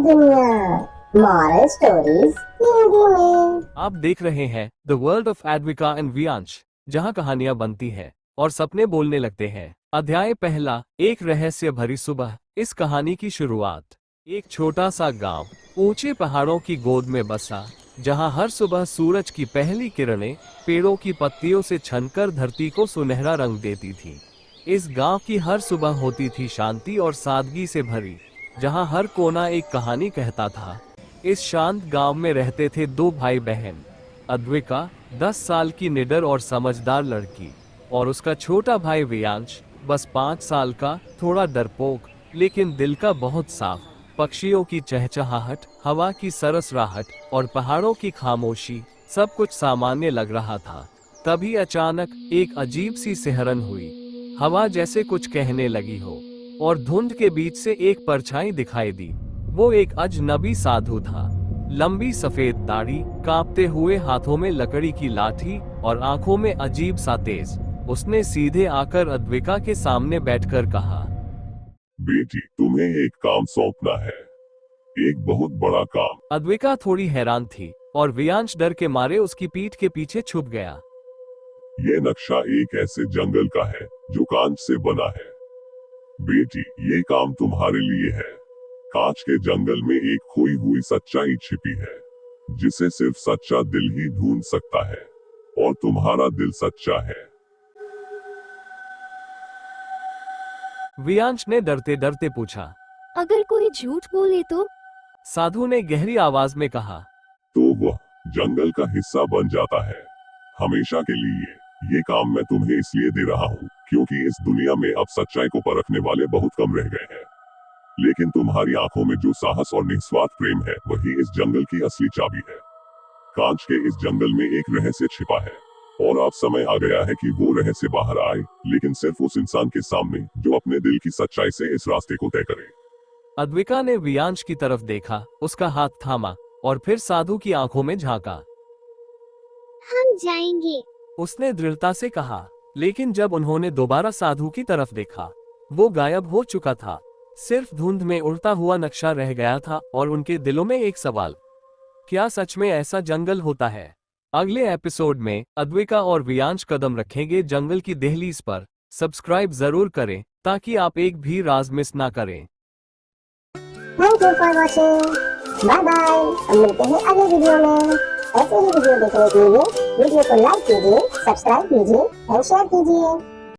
दुनिया moral stories Hindi में। आप देख रहे हैं द वर्ल्ड ऑफ एडविका एंड वियांश, जहां कहानियां बनती हैं और सपने बोलने लगते हैं। अध्याय पहला, एक रहस्य भरी सुबह। इस कहानी की शुरुआत एक छोटा सा गांव ऊंचे पहाड़ों की गोद में बसा, जहां हर सुबह सूरज की पहली किरणें पेड़ों की पत्तियों से छनकर धरती को सुनहरा रंग देती थी। इस गांव की हर सुबह होती थी शांति और सादगी से भरी, जहां हर कोना एक कहानी कहता था। इस शांत गांव में रहते थे दो भाई बहन, अद्विका 10 साल की निडर और समझदार लड़की, और उसका छोटा भाई वियांश बस 5 साल का, थोड़ा डरपोक लेकिन दिल का बहुत साफ। पक्षियों की चहचहाहट, हवा की सरसराहट और पहाड़ों की खामोशी, सब कुछ सामान्य लग रहा था। तभी अचानक एक अजीब सी सिहरन हुई। हवा जैसे कुछ कहने लगी हो, और धुंध के बीच से एक परछाई दिखाई दी। वो एक अजनबी साधु था। लंबी सफेद दाढ़ी, कांपते हुए हाथों में लकड़ी की लाठी और आंखों में अजीब सा तेज। उसने सीधे आकर अद्विका के सामने बैठकर कहा, बेटी, तुम्हें एक काम सौंपना है, एक बहुत बड़ा काम। अद्विका थोड़ी हैरान थी और वियांश डर के मारे उसकी पीठ के पीछे छुप गया। ये नक्शा एक ऐसे जंगल का है जो कांच से बना है। बेटी, ये काम तुम्हारे लिए है। कांच के जंगल में एक खोई हुई सच्चाई छिपी है, जिसे सिर्फ सच्चा दिल ही ढूंढ सकता है, और तुम्हारा दिल सच्चा है। वियांश ने डरते डरते पूछा, अगर कोई झूठ बोले तो? साधु ने गहरी आवाज में कहा, तो वह जंगल का हिस्सा बन जाता है, हमेशा के लिए। ये काम मैं तुम्हें इसलिए दे रहा हूँ क्योंकि इस दुनिया में अब सच्चाई को परखने वाले बहुत कम रह गए हैं। लेकिन तुम्हारी आंखों में जो साहस और निस्वार्थ प्रेम है, वही इस जंगल की असली चाबी है। कांच के इस जंगल में एक रहस्य छिपा है, और अब समय आ गया है कि वो रहस्य बाहर आए, लेकिन सिर्फ उस इंसान के सामने जो अपने दिल की सच्चाई से इस रास्ते को तय करे। अद्विका ने वियांश की तरफ देखा, उसका हाथ थामा और फिर साधु की आंखों में झांका। हम जाएंगे, उसने दृढ़ता से कहा। लेकिन जब उन्होंने दोबारा साधु की तरफ देखा, वो गायब हो चुका था। सिर्फ धुंध में उड़ता हुआ नक्शा रह गया था, और उनके दिलों में एक सवाल, क्या सच में ऐसा जंगल होता है? अगले एपिसोड में अद्विका और वियांश कदम रखेंगे जंगल की दहलीज पर। सब्सक्राइब जरूर करें ताकि आप एक भी राज मिस ना करें। Thank you for watching. Bye bye. अब मिलते हैं अगले वीडियो में। ऐसे ही वीडियो देखने के लिए वीडियो को लाइक कीजिए, सब्सक्राइब कीजिए और शेयर कीजिए।